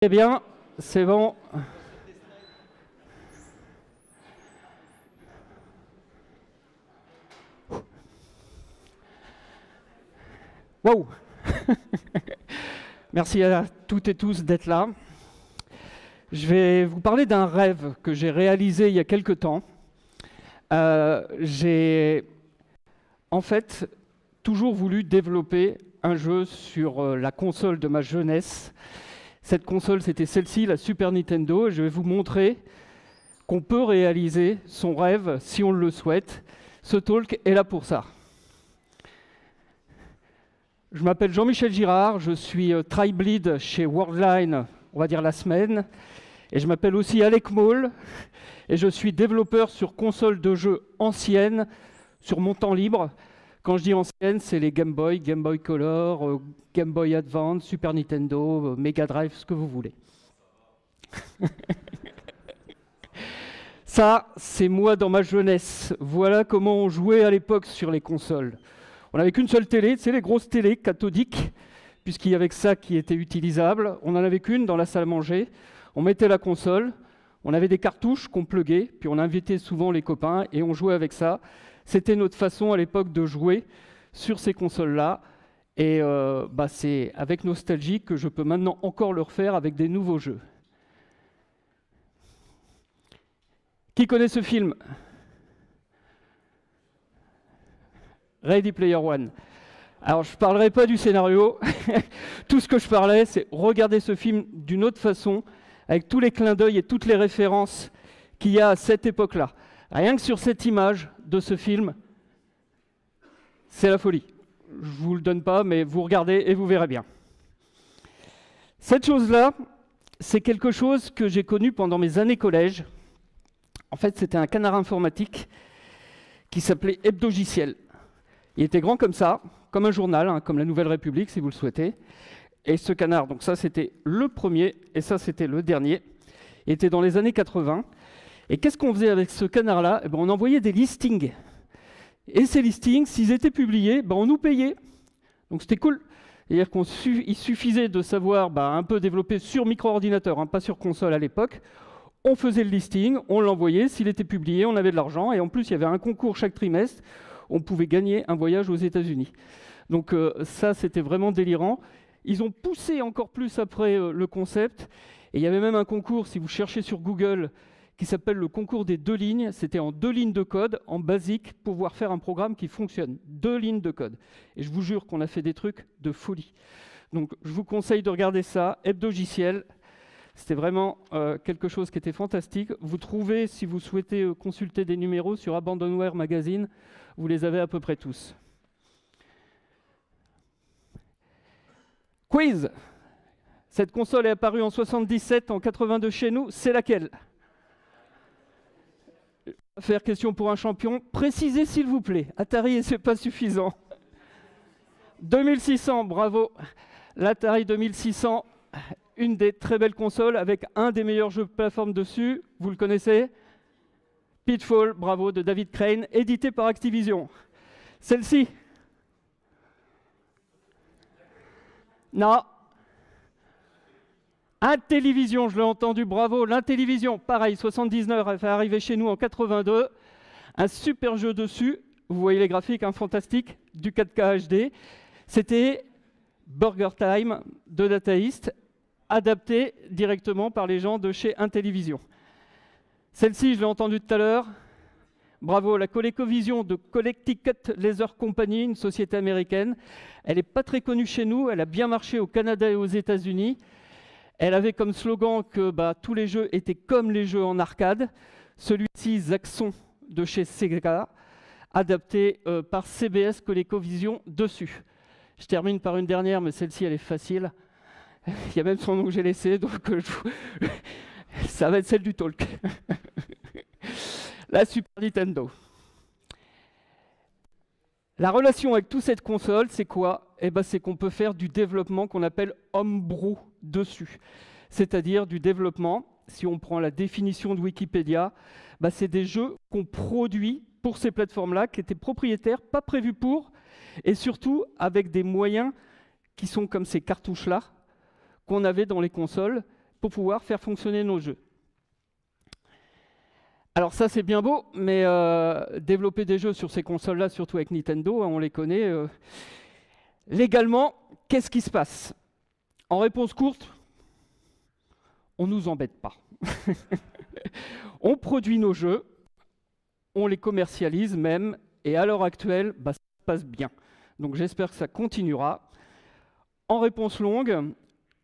Eh bien, c'est bon. Wow. Merci à toutes et tous d'être là. Je vais vous parler d'un rêve que j'ai réalisé il y a quelque temps. J'ai en fait toujours voulu développer un jeu sur la console de ma jeunesse. Cette console, c'était celle-ci, la Super Nintendo. Et je vais vous montrer qu'on peut réaliser son rêve si on le souhaite. Ce talk est là pour ça. Je m'appelle Jean-Michel Girard, je suis Tribe Lead chez Worldline, on va dire la semaine. Et je m'appelle aussi Alec Maul, et je suis développeur sur console de jeux anciennes, sur mon temps libre. Quand je dis ancienne, c'est les Game Boy, Game Boy Color, Game Boy Advance, Super Nintendo, Mega Drive, ce que vous voulez. Ça, c'est moi dans ma jeunesse. Voilà comment on jouait à l'époque sur les consoles. On n'avait qu'une seule télé, c'est les grosses télés cathodiques, puisqu'il y avait que ça qui était utilisable. On n'en avait qu'une dans la salle à manger. On mettait la console, on avait des cartouches qu'on pluguait, puis on invitait souvent les copains et on jouait avec ça. C'était notre façon à l'époque de jouer sur ces consoles-là. Et c'est avec nostalgie que je peux maintenant encore le refaire avec des nouveaux jeux. Qui connaît ce film ? Ready Player One. Alors, je ne parlerai pas du scénario. Tout ce que je parlais, c'est regarder ce film d'une autre façon, avec tous les clins d'œil et toutes les références qu'il y a à cette époque-là. Rien que sur cette image de ce film, c'est la folie. Je ne vous le donne pas, mais vous regardez et vous verrez bien. Cette chose-là, c'est quelque chose que j'ai connu pendant mes années collège. En fait, c'était un canard informatique qui s'appelait Hebdogiciel. Il était grand comme ça, comme un journal, hein, comme la Nouvelle République, si vous le souhaitez. Et ce canard, donc ça c'était le premier, et ça c'était le dernier. Il était dans les années 80. Et qu'est-ce qu'on faisait avec ce canard-là ? On envoyait des listings. Et ces listings, s'ils étaient publiés, on nous payait. Donc c'était cool. C'est-à-dire qu'il suffisait de savoir un peu développer sur micro-ordinateur, hein, pas sur console à l'époque. On faisait le listing, on l'envoyait, s'il était publié, on avait de l'argent. Et en plus, il y avait un concours chaque trimestre. On pouvait gagner un voyage aux États-Unis. Donc ça, c'était vraiment délirant. Ils ont poussé encore plus après le concept. Et il y avait même un concours, si vous cherchez sur Google, qui s'appelle le concours des 2 lignes. C'était en 2 lignes de code, en basique, pour pouvoir faire un programme qui fonctionne. 2 lignes de code. Et je vous jure qu'on a fait des trucs de folie. Donc je vous conseille de regarder ça. Hebdogiciel. C'était vraiment quelque chose qui était fantastique. Vous trouvez, si vous souhaitez consulter des numéros sur Abandonware Magazine, vous les avez à peu près tous. Quiz. Cette console est apparue en 77, en 82 chez nous. C'est laquelle ? Je vais faire question pour un champion. Précisez s'il vous plaît. Atari, c'est pas suffisant. 2600, bravo. L'Atari 2600, une des très belles consoles avec un des meilleurs jeux de plateforme dessus. Vous le connaissez ? Pitfall, bravo, de David Crane, édité par Activision. Celle-ci ? Non. Intellivision, je l'ai entendu, bravo. L'Intellivision, pareil, 79, elle fait arriver chez nous en 82. Un super jeu dessus. Vous voyez les graphiques, fantastiques, du 4K HD. C'était Burger Time de Data East, adapté directement par les gens de chez Intellivision. Celle-ci, je l'ai entendue tout à l'heure. Bravo, la ColecoVision de Connecticut Laser Company, une société américaine. Elle n'est pas très connue chez nous, elle a bien marché au Canada et aux États-Unis. Elle avait comme slogan que tous les jeux étaient comme les jeux en arcade. Celui-ci, Zaxxon de chez Sega, adapté par CBS ColecoVision dessus. Je termine par une dernière, mais celle-ci, elle est facile. Il y a même son nom que j'ai laissé, donc ça va être celle du talk. La Super Nintendo. La relation avec toute cette console, c'est quoi ? C'est qu'on peut faire du développement qu'on appelle homebrew dessus. C'est-à-dire du développement, si on prend la définition de Wikipédia, c'est des jeux qu'on produit pour ces plateformes-là, qui étaient propriétaires, pas prévus pour, et surtout avec des moyens qui sont comme ces cartouches-là, qu'on avait dans les consoles, pour pouvoir faire fonctionner nos jeux. Alors ça, c'est bien beau, mais développer des jeux sur ces consoles-là, surtout avec Nintendo, on les connaît. Légalement, qu'est-ce qui se passe? En réponse courte, on ne nous embête pas. On produit nos jeux, on les commercialise même, et à l'heure actuelle, ça se passe bien. Donc j'espère que ça continuera. En réponse longue,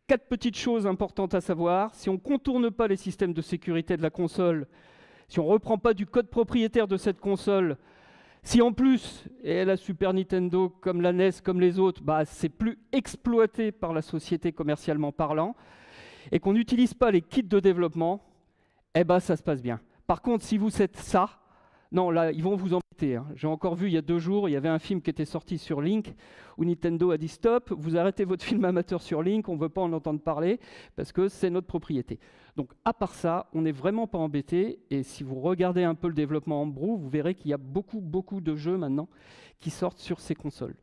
4 petites choses importantes à savoir. Si on ne contourne pas les systèmes de sécurité de la console, si on ne reprend pas du code propriétaire de cette console, si en plus, et la Super Nintendo, comme la NES, comme les autres, c'est plus exploité par la société commercialement parlant, et qu'on n'utilise pas les kits de développement, ça se passe bien. Par contre, si vous faites ça, non, là, ils vont vous embêter. Hein. J'ai encore vu il y a 2 jours, il y avait un film qui était sorti sur Link, où Nintendo a dit stop, vous arrêtez votre film amateur sur Link, on ne veut pas en entendre parler, parce que c'est notre propriété. Donc à part ça, on n'est vraiment pas embêté, et si vous regardez un peu le développement Homebrew, vous verrez qu'il y a beaucoup de jeux maintenant qui sortent sur ces consoles.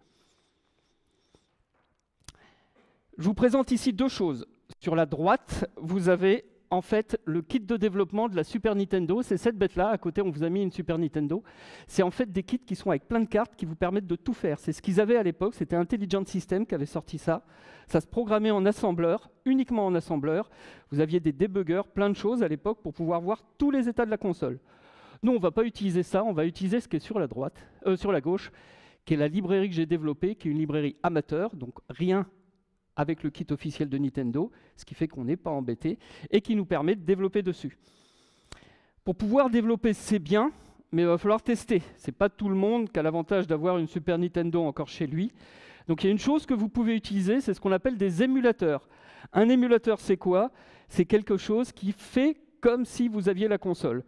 Je vous présente ici 2 choses. Sur la droite, vous avez en fait le kit de développement de la Super Nintendo. C'est cette bête-là. À côté, on vous a mis une Super Nintendo. C'est en fait des kits qui sont avec plein de cartes qui vous permettent de tout faire. C'est ce qu'ils avaient à l'époque. C'était Intelligent System qui avait sorti ça. Ça se programmait en assembleur, uniquement en assembleur. Vous aviez des débuggers, plein de choses à l'époque pour pouvoir voir tous les états de la console. Nous, on ne va pas utiliser ça. On va utiliser ce qui est sur la droite, sur la gauche, qui est la librairie que j'ai développée, qui est une librairie amateur, donc rien avec le kit officiel de Nintendo, ce qui fait qu'on n'est pas embêté, et qui nous permet de développer dessus. Pour pouvoir développer, c'est bien, mais il va falloir tester. Ce n'est pas tout le monde qui a l'avantage d'avoir une Super Nintendo encore chez lui. Donc il y a une chose que vous pouvez utiliser, c'est ce qu'on appelle des émulateurs. Un émulateur, c'est quoi? C'est quelque chose qui fait comme si vous aviez la console.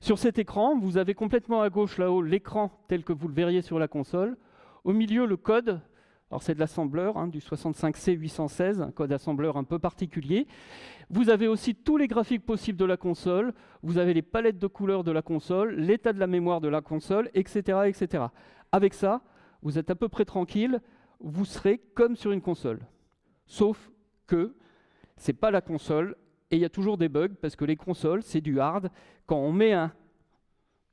Sur cet écran, vous avez complètement à gauche, là-haut, l'écran tel que vous le verriez sur la console. Au milieu, le code. Alors c'est de l'assembleur, du 65C816, un code assembleur un peu particulier. Vous avez aussi tous les graphiques possibles de la console, vous avez les palettes de couleurs de la console, l'état de la mémoire de la console, etc., etc. Avec ça, vous êtes à peu près tranquille, vous serez comme sur une console. Sauf que ce n'est pas la console, et il y a toujours des bugs, parce que les consoles, c'est du hard. Quand on met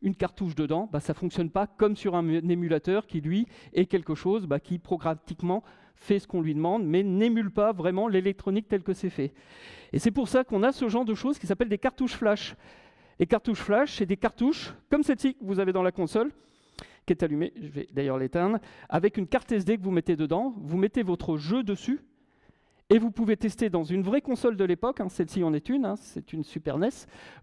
une cartouche dedans, ça ne fonctionne pas comme sur un émulateur qui, lui, est quelque chose qui programmatiquement fait ce qu'on lui demande, mais n'émule pas vraiment l'électronique telle que c'est fait. Et c'est pour ça qu'on a ce genre de choses qui s'appellent des cartouches flash. Les cartouches flash, c'est des cartouches comme celle-ci que vous avez dans la console, qui est allumée, je vais d'ailleurs l'éteindre, avec une carte SD que vous mettez dedans, vous mettez votre jeu dessus, et vous pouvez tester dans une vraie console de l'époque, celle-ci en est une, c'est une Super NES,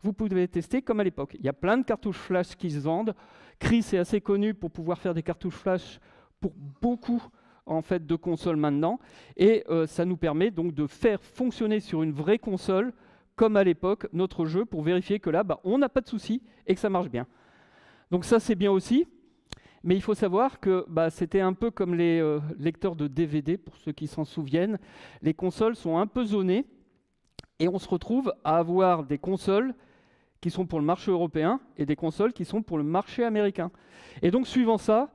vous pouvez tester comme à l'époque. Il y a plein de cartouches flash qui se vendent. Chris est assez connu pour pouvoir faire des cartouches flash pour beaucoup en fait, de consoles maintenant. Et ça nous permet donc de faire fonctionner sur une vraie console, comme à l'époque, notre jeu, pour vérifier que là, on n'a pas de souci et que ça marche bien. Donc ça, c'est bien aussi. Mais il faut savoir que c'était un peu comme les lecteurs de DVD, pour ceux qui s'en souviennent. Les consoles sont un peu zonées et on se retrouve à avoir des consoles qui sont pour le marché européen et des consoles qui sont pour le marché américain. Et donc, suivant ça,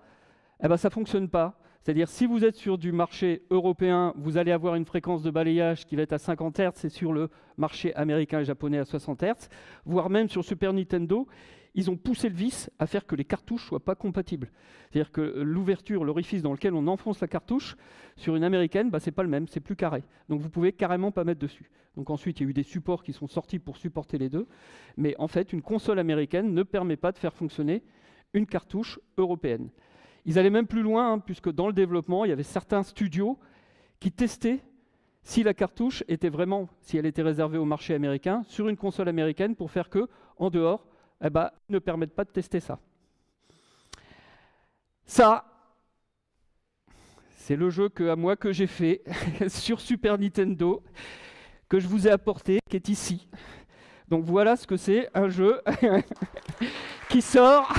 ça ne fonctionne pas. C'est-à-dire, si vous êtes sur du marché européen, vous allez avoir une fréquence de balayage qui va être à 50 Hz et sur le marché américain et japonais à 60 Hz, voire même sur Super Nintendo, ils ont poussé le vice à faire que les cartouches ne soient pas compatibles. C'est-à-dire que l'ouverture, l'orifice dans lequel on enfonce la cartouche, sur une américaine, ce n'est pas le même, c'est plus carré. Donc vous ne pouvez carrément pas mettre dessus. Donc ensuite, il y a eu des supports qui sont sortis pour supporter les deux. Mais en fait, une console américaine ne permet pas de faire fonctionner une cartouche européenne. Ils allaient même plus loin, puisque dans le développement, il y avait certains studios qui testaient si la cartouche était vraiment, si elle était réservée au marché américain, sur une console américaine, pour faire que, en dehors, ils ne permettent pas de tester ça. Ça, c'est le jeu que j'ai fait sur Super Nintendo, que je vous ai apporté, qui est ici. Donc voilà ce que c'est, un jeu qui sort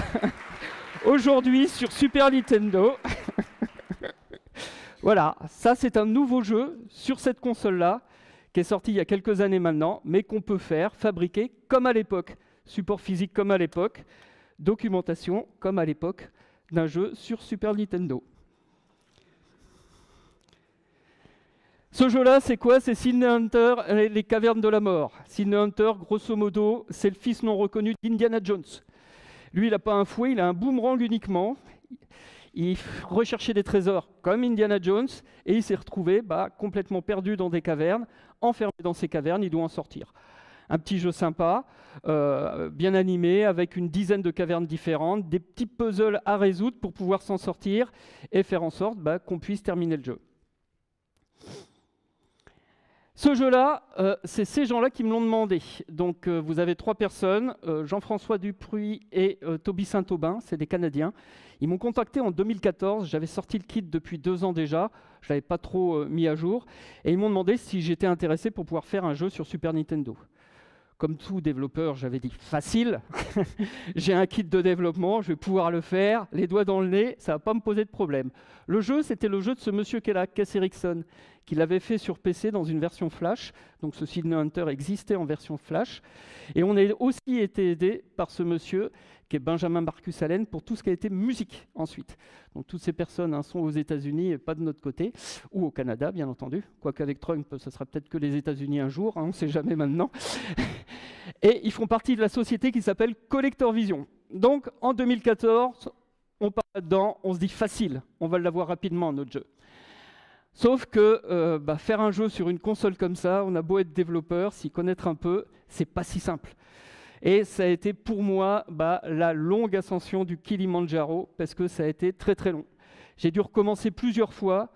aujourd'hui sur Super Nintendo. Voilà, ça c'est un nouveau jeu sur cette console-là, qui est sorti il y a quelques années maintenant, mais qu'on peut faire, fabriquer comme à l'époque. Support physique comme à l'époque, documentation comme à l'époque d'un jeu sur Super Nintendo. Ce jeu-là, c'est quoi? C'est Sidney Hunter et les cavernes de la mort. Sidney Hunter, grosso modo, c'est le fils non reconnu d'Indiana Jones. Lui, il n'a pas un fouet, il a un boomerang uniquement. Il recherchait des trésors comme Indiana Jones et il s'est retrouvé complètement perdu dans des cavernes, enfermé dans ces cavernes, il doit en sortir. Un petit jeu sympa, bien animé, avec une dizaine de cavernes différentes, des petits puzzles à résoudre pour pouvoir s'en sortir et faire en sorte qu'on puisse terminer le jeu. Ce jeu-là, c'est ces gens-là qui me l'ont demandé. Donc vous avez 3 personnes, Jean-François Dupuis et Toby Saint-Aubin, c'est des Canadiens. Ils m'ont contacté en 2014, j'avais sorti le kit depuis 2 ans déjà, je ne l'avais pas trop mis à jour, et ils m'ont demandé si j'étais intéressé pour pouvoir faire un jeu sur Super Nintendo. Comme tout développeur, j'avais dit facile, j'ai un kit de développement, je vais pouvoir le faire, les doigts dans le nez, ça ne va pas me poser de problème. Le jeu, c'était le jeu de ce monsieur qui est là, Cass Erickson, qui l'avait fait sur PC dans une version Flash. Donc ce Sidney Hunter existait en version Flash. Et on a aussi été aidé par ce monsieur qui est Benjamin Marcus Allen pour tout ce qui a été musique ensuite. Donc toutes ces personnes sont aux États-Unis et pas de notre côté, ou au Canada bien entendu. Quoique avec Trump, ce sera peut-être que les États-Unis un jour, on ne sait jamais maintenant. Et ils font partie de la société qui s'appelle Collector Vision. Donc en 2014, on part là-dedans, on se dit facile, on va l'avoir rapidement notre jeu. Sauf que faire un jeu sur une console comme ça, on a beau être développeur, s'y connaître un peu, c'est pas si simple. Et ça a été pour moi la longue ascension du Kilimandjaro, parce que ça a été très très long. J'ai dû recommencer plusieurs fois,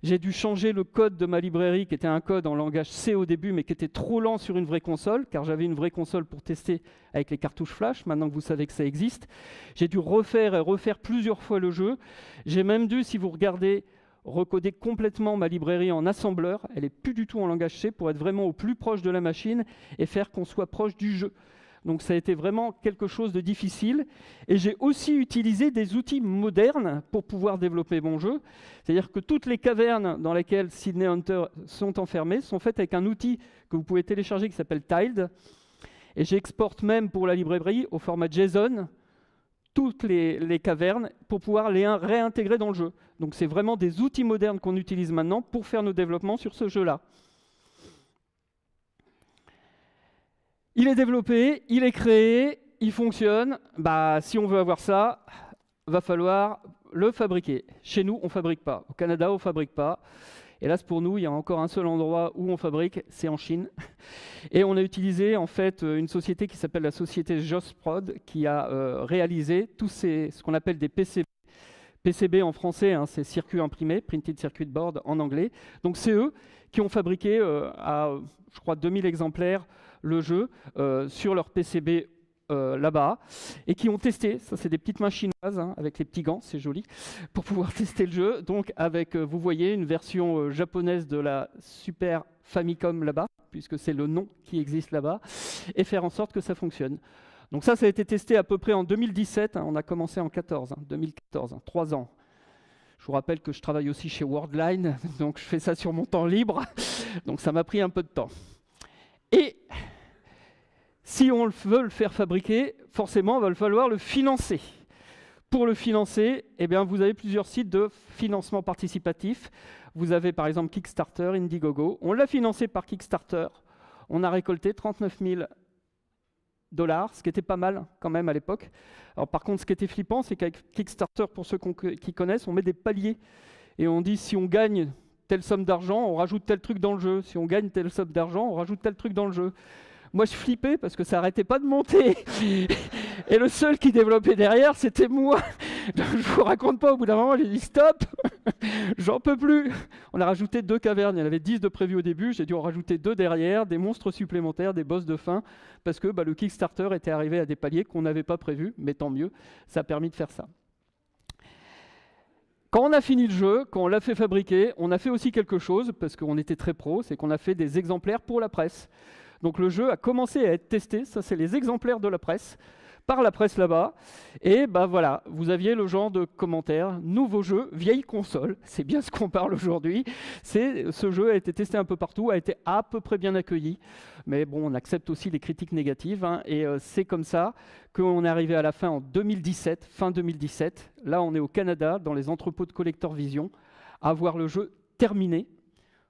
j'ai dû changer le code de ma librairie, qui était un code en langage C au début, mais qui était trop lent sur une vraie console, car j'avais une vraie console pour tester avec les cartouches flash, maintenant que vous savez que ça existe. J'ai dû refaire et refaire plusieurs fois le jeu. J'ai même dû, si vous regardez, recoder complètement ma librairie en assembleur, elle n'est plus du tout en langage C, pour être vraiment au plus proche de la machine et faire qu'on soit proche du jeu. Donc ça a été vraiment quelque chose de difficile. Et j'ai aussi utilisé des outils modernes pour pouvoir développer mon jeu. C'est-à-dire que toutes les cavernes dans lesquelles Sidney Hunter sont enfermées sont faites avec un outil que vous pouvez télécharger qui s'appelle Tiled. Et j'exporte même pour la librairie au format JSON toutes les cavernes pour pouvoir les réintégrer dans le jeu. Donc c'est vraiment des outils modernes qu'on utilise maintenant pour faire nos développements sur ce jeu-là. Il est développé, il est créé, il fonctionne. Si on veut avoir ça, va falloir le fabriquer. Chez nous, on ne fabrique pas. Au Canada, on ne fabrique pas. Hélas pour nous, il y a encore un seul endroit où on fabrique, c'est en Chine. Et on a utilisé en fait une société qui s'appelle la société Josprod, qui a réalisé tous ce qu'on appelle des PCB. PCB en français, c'est circuit imprimé, Printed Circuit Board en anglais. Donc c'est eux qui ont fabriqué à, je crois, 2000 exemplaires le jeu sur leur PCB là-bas, et qui ont testé, ça c'est des petites mains chinoises avec les petits gants, c'est joli, pour pouvoir tester le jeu. Donc avec, vous voyez, une version japonaise de la Super Famicom là-bas, puisque c'est le nom qui existe là-bas, et faire en sorte que ça fonctionne. Donc ça a été testé à peu près en 2017, on a commencé en 2014, 3 ans. Je vous rappelle que je travaille aussi chez Worldline, donc je fais ça sur mon temps libre, donc ça m'a pris un peu de temps. Et si on veut le faire fabriquer, forcément, il va falloir le financer. Pour le financer, vous avez plusieurs sites de financement participatif. Vous avez par exemple Kickstarter, Indiegogo. On l'a financé par Kickstarter. On a récolté 39 000 $, ce qui était pas mal quand même à l'époque. Alors par contre, ce qui était flippant, c'est qu'avec Kickstarter, pour ceux qui connaissent, on met des paliers. Et on dit si on gagne telle somme d'argent, on rajoute tel truc dans le jeu. Si on gagne telle somme d'argent, on rajoute tel truc dans le jeu. Moi, je flippais parce que ça n'arrêtait pas de monter. Et le seul qui développait derrière, c'était moi. Donc, je ne vous raconte pas, au bout d'un moment, j'ai dit stop, j'en peux plus. On a rajouté 2 cavernes. Il y en avait 10 de prévues au début. J'ai dû en rajouter 2 derrière, des monstres supplémentaires, des boss de fin, parce que le Kickstarter était arrivé à des paliers qu'on n'avait pas prévus, mais tant mieux, ça a permis de faire ça. Quand on a fini le jeu, quand on l'a fait fabriquer, on a fait aussi quelque chose, parce qu'on était très pro, c'est qu'on a fait des exemplaires pour la presse. Donc le jeu a commencé à être testé, ça c'est les exemplaires de la presse, par la presse là-bas. Et voilà, vous aviez le genre de commentaires, nouveau jeu, vieille console, c'est bien ce qu'on parle aujourd'hui. Ce jeu a été testé un peu partout, a été à peu près bien accueilli. Mais bon, on accepte aussi les critiques négatives, et c'est comme ça qu'on est arrivé à la fin en 2017, fin 2017. Là, on est au Canada, dans les entrepôts de Collector Vision, à voir le jeu terminé.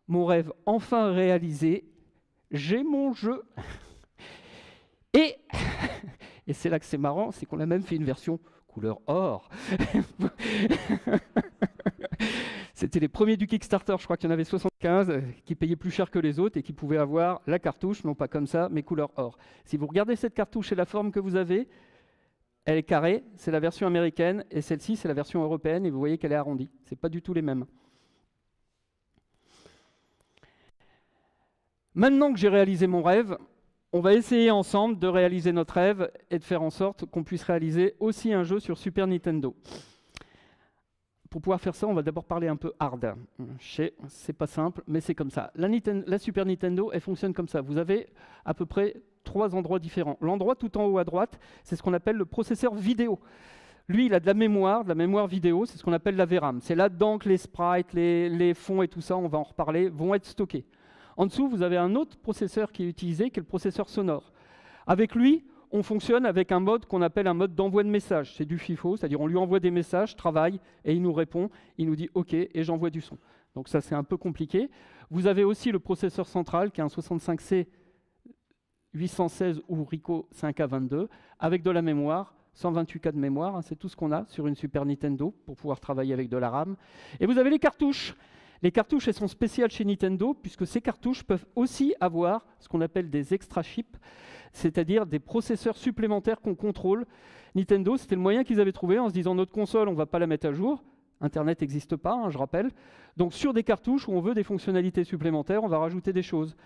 mon rêve enfin réalisé, j'ai mon jeu. Et, et c'est là que c'est marrant, c'est qu'on a même fait une version couleur or. C'était les premiers du Kickstarter, je crois qu'il y en avait 75, qui payaient plus cher que les autres et qui pouvaient avoir la cartouche, non pas comme ça, mais couleur or. Si vous regardez cette cartouche et la forme que vous avez, elle est carrée, c'est la version américaine, et celle-ci, c'est la version européenne, et vous voyez qu'elle est arrondie. Ce n'est pas du tout les mêmes. Maintenant que j'ai réalisé mon rêve, on va essayer ensemble de réaliser notre rêve et de faire en sorte qu'on puisse réaliser aussi un jeu sur Super Nintendo. Pour pouvoir faire ça, on va d'abord parler un peu hard. Je sais, c'est pas simple, mais c'est comme ça. La Super Nintendo, elle fonctionne comme ça. Vous avez à peu près 3 endroits différents. L'endroit tout en haut à droite, c'est ce qu'on appelle le processeur vidéo. Lui, il a de la mémoire vidéo, c'est ce qu'on appelle la VRAM. C'est là-dedans que les sprites, les fonds et tout ça, on va en reparler, vont être stockés. En dessous, vous avez un autre processeur qui est utilisé, qui est le processeur sonore. Avec lui, on fonctionne avec un mode qu'on appelle un mode d'envoi de messages. C'est du FIFO, c'est-à-dire on lui envoie des messages, travaille, et il nous répond, il nous dit « OK » et j'envoie du son. Donc ça, c'est un peu compliqué. Vous avez aussi le processeur central, qui est un 65C 816 ou Rico 5A22, avec de la mémoire, 128K de mémoire, hein, c'est tout ce qu'on a sur une Super Nintendo pour pouvoir travailler avec de la RAM. Et vous avez les cartouches. Les cartouches, elles sont spéciales chez Nintendo, puisque ces cartouches peuvent aussi avoir ce qu'on appelle des extra chips, c'est-à-dire des processeurs supplémentaires qu'on contrôle. Nintendo, c'était le moyen qu'ils avaient trouvé en se disant notre console, on ne va pas la mettre à jour. Internet n'existe pas, hein, je rappelle. Donc sur des cartouches où on veut des fonctionnalités supplémentaires, on va rajouter des choses.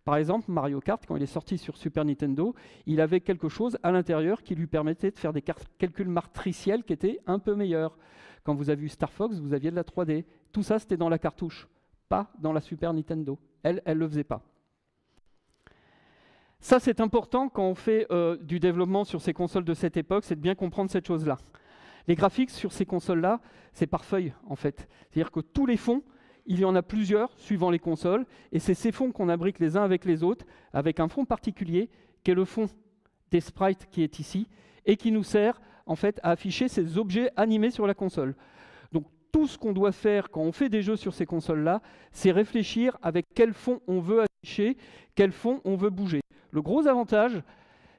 Par exemple, Mario Kart, quand il est sorti sur Super Nintendo, il avait quelque chose à l'intérieur qui lui permettait de faire des calculs matriciels qui étaient un peu meilleurs. Quand vous avez vu Star Fox, vous aviez de la 3D. Tout ça, c'était dans la cartouche, pas dans la Super Nintendo. Elle ne le faisait pas. Ça, c'est important quand on fait du développement sur ces consoles de cette époque, c'est de bien comprendre cette chose-là. Les graphiques sur ces consoles-là, c'est par feuille, en fait. C'est-à-dire que tous les fonds, il y en a plusieurs, suivant les consoles, et c'est ces fonds qu'on abrique les uns avec les autres, avec un fond particulier, qui est le fond des sprites qui est ici, et qui nous sert, en fait, à afficher ces objets animés sur la console. Donc, tout ce qu'on doit faire quand on fait des jeux sur ces consoles-là, c'est réfléchir avec quel fond on veut afficher, quel fond on veut bouger. Le gros avantage,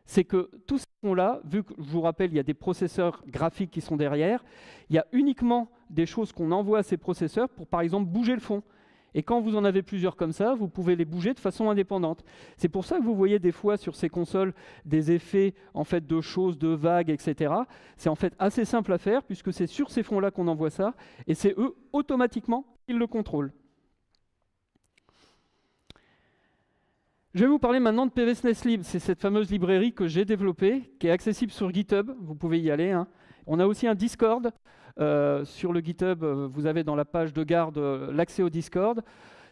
c'est que tous ces fonds-là, vu que, je vous rappelle, il y a des processeurs graphiques qui sont derrière, il y a uniquement des choses qu'on envoie à ces processeurs pour, par exemple, bouger le fond. Et quand vous en avez plusieurs comme ça, vous pouvez les bouger de façon indépendante. C'est pour ça que vous voyez des fois sur ces consoles des effets en fait, de choses, de vagues, etc. C'est en fait assez simple à faire puisque c'est sur ces fonds-là qu'on envoie ça et c'est eux, automatiquement, qui le contrôlent. Je vais vous parler maintenant de PVSNES-Lib. C'est cette fameuse librairie que j'ai développée, qui est accessible sur GitHub. Vous pouvez y aller. Hein. On a aussi un Discord. Sur le GitHub, vous avez dans la page de garde l'accès au Discord.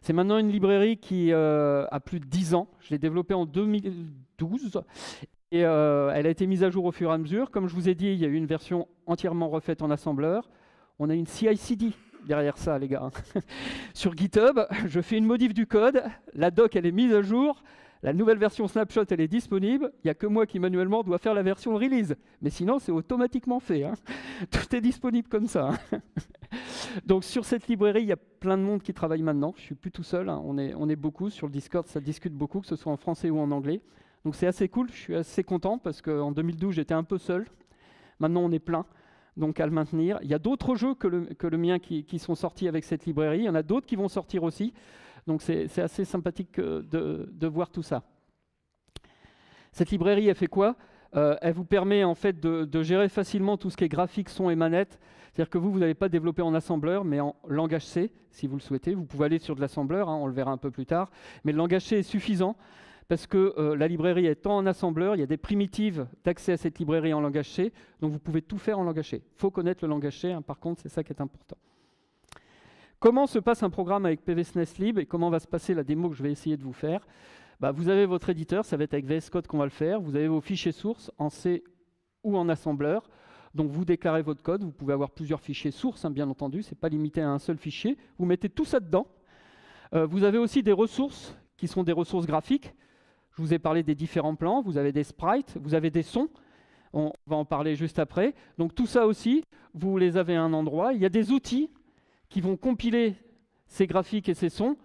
C'est maintenant une librairie qui a plus de 10 ans. Je l'ai développée en 2012. Et elle a été mise à jour au fur et à mesure. Comme je vous ai dit, il y a eu une version entièrement refaite en assembleur. On a une CI/CD derrière ça, les gars. Sur GitHub, je fais une modif du code, la doc, elle est mise à jour, la nouvelle version snapshot, elle est disponible, il n'y a que moi qui manuellement dois faire la version release. Mais sinon, c'est automatiquement fait. Hein. Tout est disponible comme ça. Hein. Donc sur cette librairie, il y a plein de monde qui travaille maintenant. Je ne suis plus tout seul, hein. On est beaucoup. Sur le Discord, ça discute beaucoup, que ce soit en français ou en anglais. Donc c'est assez cool, je suis assez content parce qu'en 2012, j'étais un peu seul. Maintenant, on est plein. Donc à le maintenir. Il y a d'autres jeux que le mien qui sont sortis avec cette librairie. Il y en a d'autres qui vont sortir aussi. Donc c'est assez sympathique de voir tout ça. Cette librairie, elle fait quoi? Elle vous permet en fait de gérer facilement tout ce qui est graphique, son et manette. C'est-à-dire que vous n'allez pas développer en assembleur, mais en langage C, si vous le souhaitez. Vous pouvez aller sur de l'assembleur, hein, on le verra un peu plus tard. Mais le langage C est suffisant. Parce que la librairie étant en assembleur, il y a des primitives d'accès à cette librairie en langage C, donc vous pouvez tout faire en langage C. Il faut connaître le langage C, hein, par contre, c'est ça qui est important. Comment se passe un programme avec PVSNES-Lib et comment va se passer la démo que je vais essayer de vous faire? Vous avez votre éditeur, ça va être avec VS Code qu'on va le faire. Vous avez vos fichiers sources en C ou en assembleur. Donc vous déclarez votre code, vous pouvez avoir plusieurs fichiers sources, hein, bien entendu, ce n'est pas limité à un seul fichier. Vous mettez tout ça dedans. Vous avez aussi des ressources qui sont des ressources graphiques. Je vous ai parlé des différents plans, vous avez des sprites, vous avez des sons, on va en parler juste après. Donc tout ça aussi, vous les avez à un endroit. Il y a des outils qui vont compiler ces graphiques et ces sons.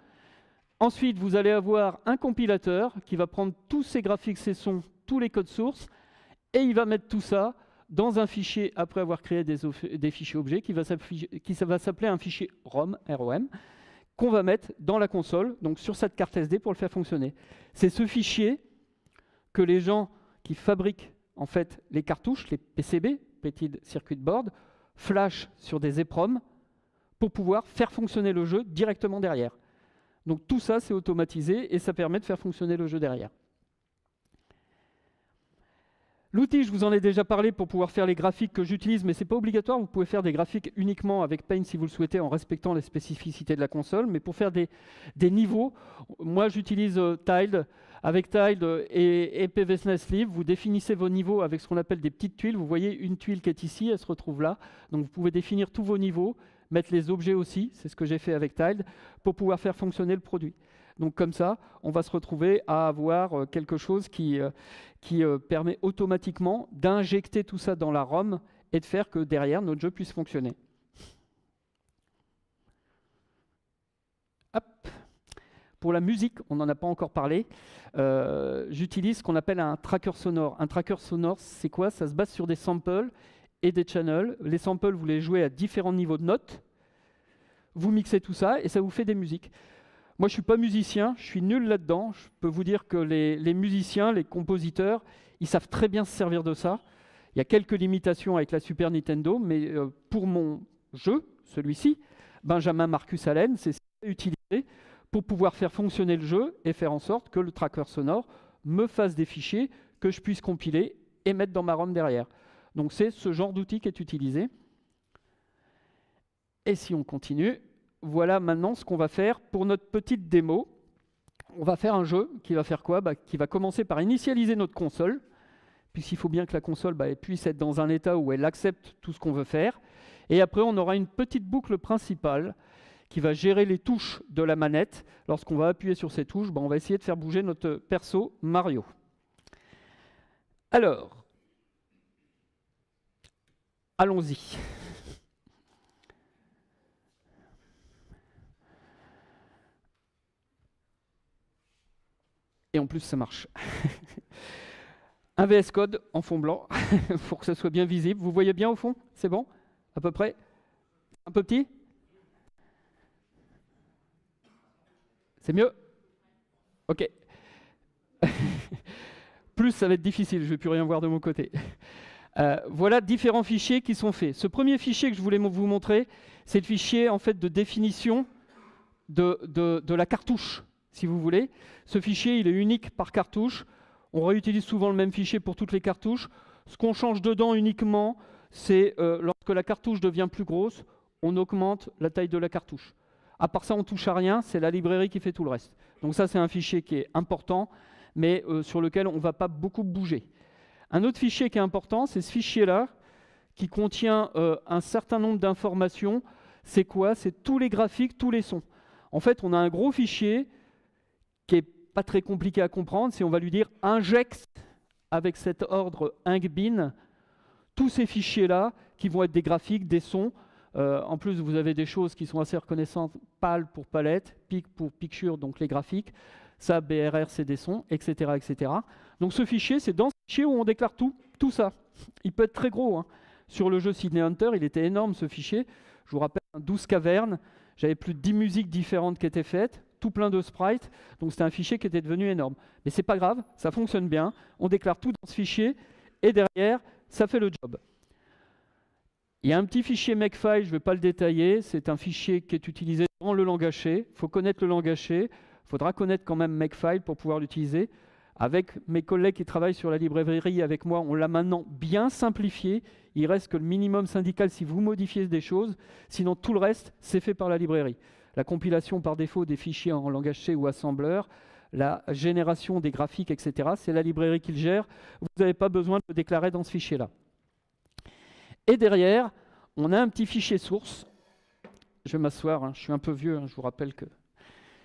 Ensuite, vous allez avoir un compilateur qui va prendre tous ces graphiques, ces sons, tous les codes sources, et il va mettre tout ça dans un fichier, après avoir créé des fichiers objets, qui va s'appeler un fichier ROM, ROM, qu'on va mettre dans la console, donc sur cette carte SD pour le faire fonctionner. C'est ce fichier que les gens qui fabriquent en fait les cartouches, les PCB, Printed Circuit Board, flashent sur des EPROM pour pouvoir faire fonctionner le jeu directement derrière. Donc tout ça, c'est automatisé et ça permet de faire fonctionner le jeu derrière. L'outil, je vous en ai déjà parlé pour pouvoir faire les graphiques que j'utilise, mais ce n'est pas obligatoire. Vous pouvez faire des graphiques uniquement avec Paint si vous le souhaitez, en respectant les spécificités de la console. Mais pour faire des niveaux, moi j'utilise Tiled. Avec Tiled et PVSNAS Live, vous définissez vos niveaux avec ce qu'on appelle des petites tuiles. Vous voyez une tuile qui est ici, elle se retrouve là. Donc vous pouvez définir tous vos niveaux, mettre les objets aussi, c'est ce que j'ai fait avec Tiled, pour pouvoir faire fonctionner le produit. Donc comme ça, on va se retrouver à avoir quelque chose qui permet automatiquement d'injecter tout ça dans la ROM et de faire que derrière, notre jeu puisse fonctionner. Hop. Pour la musique, on n'en a pas encore parlé, j'utilise ce qu'on appelle un tracker sonore. Un tracker sonore, c'est quoi? Ça se base sur des samples et des channels. Les samples, vous les jouez à différents niveaux de notes. Vous mixez tout ça et ça vous fait des musiques. Moi, je ne suis pas musicien, je suis nul là-dedans. Je peux vous dire que les musiciens, les compositeurs, ils savent très bien se servir de ça. Il y a quelques limitations avec la Super Nintendo, mais pour mon jeu, celui-ci, Benjamin Marcus Allen, c'est ce qu'il a utilisé pour pouvoir faire fonctionner le jeu et faire en sorte que le tracker sonore me fasse des fichiers que je puisse compiler et mettre dans ma ROM derrière. Donc c'est ce genre d'outil qui est utilisé. Et si on continue, voilà maintenant ce qu'on va faire pour notre petite démo. On va faire un jeu qui va faire quoi? Qui va commencer par initialiser notre console, puisqu'il faut bien que la console elle puisse être dans un état où elle accepte tout ce qu'on veut faire. Et après, on aura une petite boucle principale qui va gérer les touches de la manette. Lorsqu'on va appuyer sur ces touches, on va essayer de faire bouger notre perso Mario. Alors, allons-y. Et en plus, ça marche. Un VS Code en fond blanc, pour que ça soit bien visible. Vous voyez bien au fond? C'est bon? À peu près? Un peu petit? C'est mieux? Ok. Plus, ça va être difficile, je ne vais plus rien voir de mon côté. Voilà différents fichiers qui sont faits. Ce premier fichier que je voulais vous montrer, c'est le fichier en fait, de définition de la cartouche, si vous voulez. Ce fichier, il est unique par cartouche. On réutilise souvent le même fichier pour toutes les cartouches. Ce qu'on change dedans uniquement, c'est lorsque la cartouche devient plus grosse, on augmente la taille de la cartouche. À part ça, on ne touche à rien, c'est la librairie qui fait tout le reste. Donc ça, c'est un fichier qui est important, mais sur lequel on ne va pas beaucoup bouger. Un autre fichier qui est important, c'est ce fichier-là, qui contient un certain nombre d'informations. C'est quoi? C'est tous les graphiques, tous les sons. En fait, on a un gros fichier qui n'est pas très compliqué à comprendre, c'est on va lui dire injecte avec cet ordre ingbin tous ces fichiers-là qui vont être des graphiques, des sons. En plus, vous avez des choses qui sont assez reconnaissantes, PAL pour palette, PIC pour picture, donc les graphiques, ça, BRR, c'est des sons, etc., etc. Donc ce fichier, c'est dans ce fichier où on déclare tout ça. Il peut être très gros. Hein. Sur le jeu Sydney Hunter, il était énorme ce fichier. Je vous rappelle, 12 cavernes, j'avais plus de 10 musiques différentes qui étaient faites, tout plein de sprites, donc c'était un fichier qui était devenu énorme. Mais c'est pas grave, ça fonctionne bien, on déclare tout dans ce fichier, et derrière, ça fait le job. Il y a un petit fichier Makefile, je ne vais pas le détailler, c'est un fichier qui est utilisé dans le langage C. Il faut connaître le langage C, il faudra connaître quand même Makefile pour pouvoir l'utiliser. Avec mes collègues qui travaillent sur la librairie avec moi, on l'a maintenant bien simplifié. Il reste que le minimum syndical si vous modifiez des choses, sinon tout le reste, c'est fait par la librairie. La compilation par défaut des fichiers en langage C ou assembleur, la génération des graphiques, etc., c'est la librairie qui le gère. Vous n'avez pas besoin de le déclarer dans ce fichier-là. Et derrière, on a un petit fichier source. Je vais m'asseoir, hein, je suis un peu vieux, hein, je vous rappelle que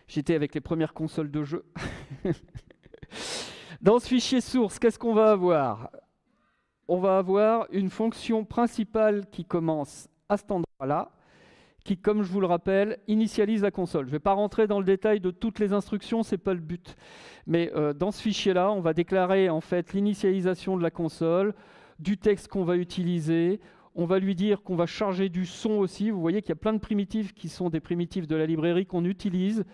j'étais avec les premières consoles de jeu. Dans ce fichier source, qu'est-ce qu'on va avoir? On va avoir une fonction principale qui commence à cet endroit-là, qui, comme je vous le rappelle, initialise la console. Je ne vais pas rentrer dans le détail de toutes les instructions, ce n'est pas le but. Mais dans ce fichier-là, on va déclarer en fait l'initialisation de la console, du texte qu'on va utiliser. On va lui dire qu'on va charger du son aussi. Vous voyez qu'il y a plein de primitives qui sont des primitives de la librairie qu'on utilise.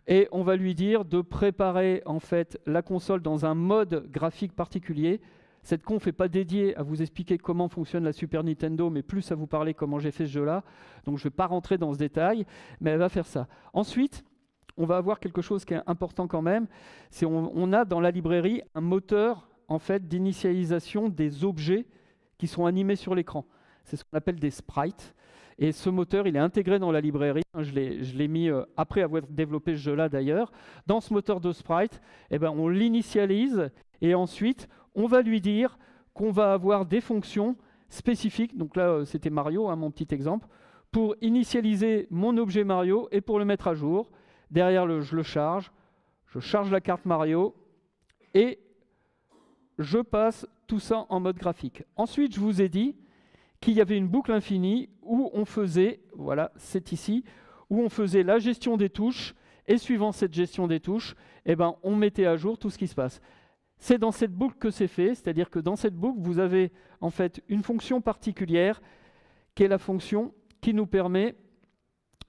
Et on va lui dire de préparer en fait la console dans un mode graphique particulier. Cette conf n'est pas dédiée à vous expliquer comment fonctionne la Super Nintendo, mais plus à vous parler comment j'ai fait ce jeu-là. Donc je ne vais pas rentrer dans ce détail, mais elle va faire ça. Ensuite, on va avoir quelque chose qui est important quand même. C'est on a dans la librairie un moteur en fait, d'initialisation des objets qui sont animés sur l'écran. C'est ce qu'on appelle des sprites. Et ce moteur, il est intégré dans la librairie. Je l'ai mis après avoir développé ce jeu-là d'ailleurs. Dans ce moteur de sprite, eh ben, on l'initialise et ensuite, on va lui dire qu'on va avoir des fonctions spécifiques. Donc là, c'était Mario, hein, mon petit exemple, pour initialiser mon objet Mario et pour le mettre à jour. Derrière, je charge la carte Mario et je passe tout ça en mode graphique. Ensuite, je vous ai dit qu'il y avait une boucle infinie où on faisait, voilà, c'est ici, où on faisait la gestion des touches, et suivant cette gestion des touches, eh ben, on mettait à jour tout ce qui se passe. C'est dans cette boucle que c'est fait, c'est-à-dire que dans cette boucle, vous avez en fait une fonction particulière, qui est la fonction qui nous permet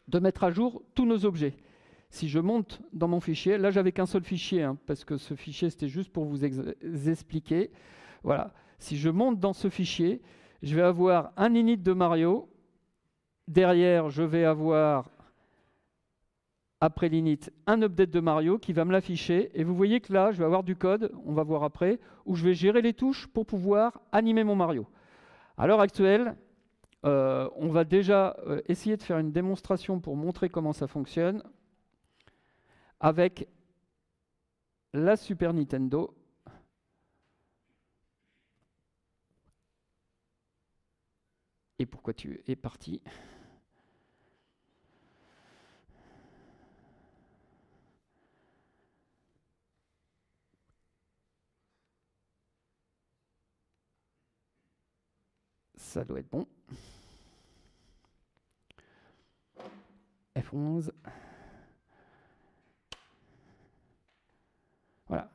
de mettre à jour tous nos objets. Si je monte dans mon fichier, là j'avais qu'un seul fichier, hein, parce que ce fichier c'était juste pour vous expliquer. Voilà. Si je monte dans ce fichier, je vais avoir un init de Mario. Derrière, je vais avoir, après l'init, un update de Mario qui va me l'afficher. Et vous voyez que là, je vais avoir du code, on va voir après, où je vais gérer les touches pour pouvoir animer mon Mario. À l'heure actuelle, on va déjà essayer de faire une démonstration pour montrer comment ça fonctionne avec la Super Nintendo. Et pourquoi tu es parti? Ça doit être bon. F11. Voilà.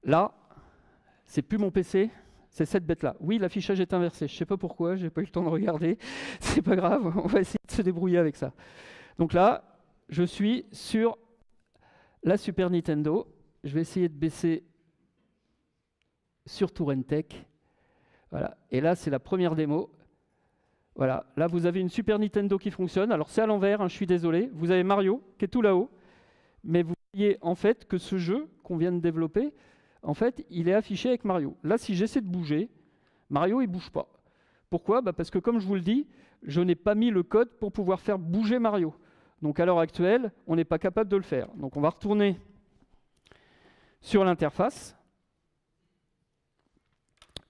Là, c'est plus mon PC. C'est cette bête-là. Oui, l'affichage est inversé. Je ne sais pas pourquoi, je n'ai pas eu le temps de regarder. C'est pas grave, on va essayer de se débrouiller avec ça. Donc là, je suis sur la Super Nintendo. Je vais essayer de baisser sur Tourentech. Voilà. Et là, c'est la première démo. Voilà. Là, vous avez une Super Nintendo qui fonctionne. Alors, c'est à l'envers, hein, je suis désolé. Vous avez Mario qui est tout là-haut. Mais vous voyez en fait que ce jeu qu'on vient de développer, en fait, il est affiché avec Mario. Là, si j'essaie de bouger, Mario, il ne bouge pas. Pourquoi? Parce que, comme je vous le dis, je n'ai pas mis le code pour pouvoir faire bouger Mario. Donc, à l'heure actuelle, on n'est pas capable de le faire. Donc, on va retourner sur l'interface.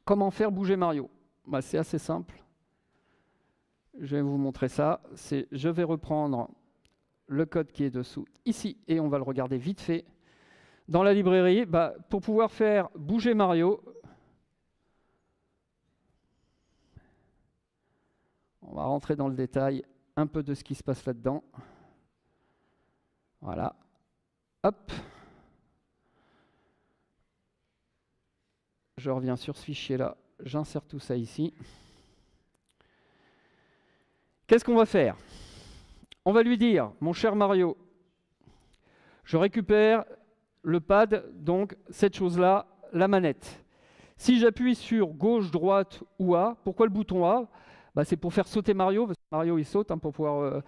Comment faire bouger Mario? C'est assez simple. Je vais vous montrer ça. Je vais reprendre le code qui est dessous ici, et on va le regarder vite fait. Dans la librairie, pour pouvoir faire bouger Mario, on va rentrer dans le détail un peu de ce qui se passe là-dedans. Voilà. Hop. Je reviens sur ce fichier-là, j'insère tout ça ici. Qu'est-ce qu'on va faire? On va lui dire, mon cher Mario, je récupère le pad, donc cette chose-là, la manette. Si j'appuie sur gauche, droite ou A, pourquoi le bouton A? C'est pour faire sauter Mario, parce que Mario il saute pour pouvoir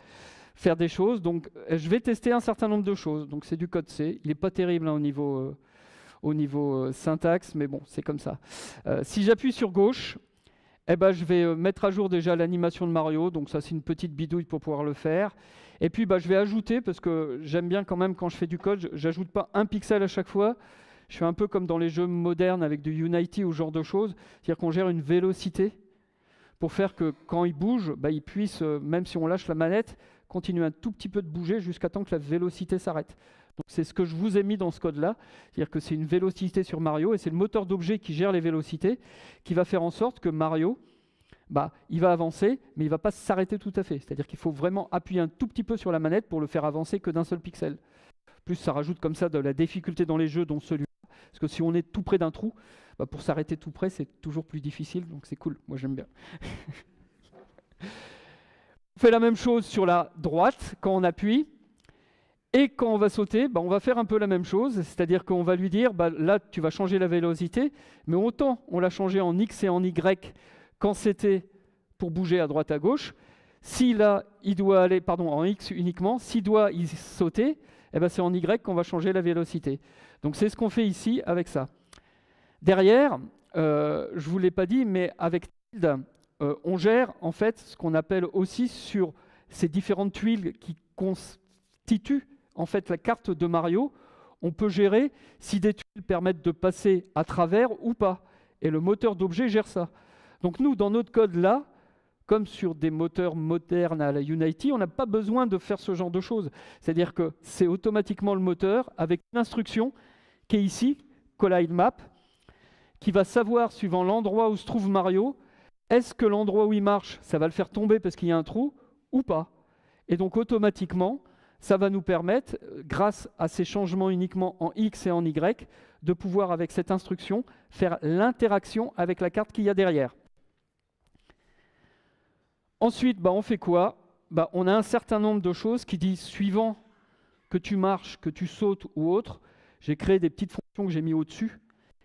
faire des choses. Donc je vais tester un certain nombre de choses. Donc c'est du code C, il n'est pas terrible au niveau syntaxe, mais bon, c'est comme ça. Si j'appuie sur gauche, je vais mettre à jour déjà l'animation de Mario, donc ça c'est une petite bidouille pour pouvoir le faire. Et puis je vais ajouter, parce que j'aime bien quand même quand je fais du code, j'ajoute pas un pixel à chaque fois. Je fais un peu comme dans les jeux modernes avec du Unity ou ce genre de choses, c'est-à-dire qu'on gère une vélocité pour faire que quand il bouge, il puisse, même si on lâche la manette, continuer un tout petit peu de bouger jusqu'à temps que la vélocité s'arrête. Donc c'est ce que je vous ai mis dans ce code-là, c'est-à-dire que c'est une vélocité sur Mario, et c'est le moteur d'objet qui gère les vélocités, qui va faire en sorte que Mario il va avancer, mais il ne va pas s'arrêter tout à fait. C'est-à-dire qu'il faut vraiment appuyer un tout petit peu sur la manette pour le faire avancer que d'un seul pixel. Plus ça rajoute comme ça de la difficulté dans les jeux, dont celui-là. Parce que si on est tout près d'un trou, pour s'arrêter tout près, c'est toujours plus difficile, donc c'est cool. Moi, j'aime bien. On fait la même chose sur la droite quand on appuie. Et quand on va sauter, on va faire un peu la même chose, c'est-à-dire qu'on va lui dire, là, tu vas changer la vélocité, mais autant on l'a changé en X et en Y quand c'était pour bouger à droite à gauche. Si là, il doit aller, en X uniquement, s'il doit y sauter, c'est en Y qu'on va changer la vélocité. Donc c'est ce qu'on fait ici avec ça. Derrière, je ne vous l'ai pas dit, mais avec Tilde, on gère en fait ce qu'on appelle aussi sur ces différentes tuiles qui constituent en fait la carte de Mario, on peut gérer si des tuiles permettent de passer à travers ou pas. Et le moteur d'objet gère ça. Donc nous, dans notre code là, comme sur des moteurs modernes à la Unity, on n'a pas besoin de faire ce genre de choses. C'est-à-dire que c'est automatiquement le moteur avec une instruction qui est ici, collide map, qui va savoir, suivant l'endroit où se trouve Mario, est-ce que l'endroit où il marche, ça va le faire tomber parce qu'il y a un trou ou pas. Et donc automatiquement, ça va nous permettre, grâce à ces changements uniquement en X et en Y, de pouvoir, avec cette instruction, faire l'interaction avec la carte qu'il y a derrière. Ensuite, on fait quoi? On a un certain nombre de choses qui disent, suivant que tu marches, que tu sautes ou autre, j'ai créé des petites fonctions que j'ai mis au-dessus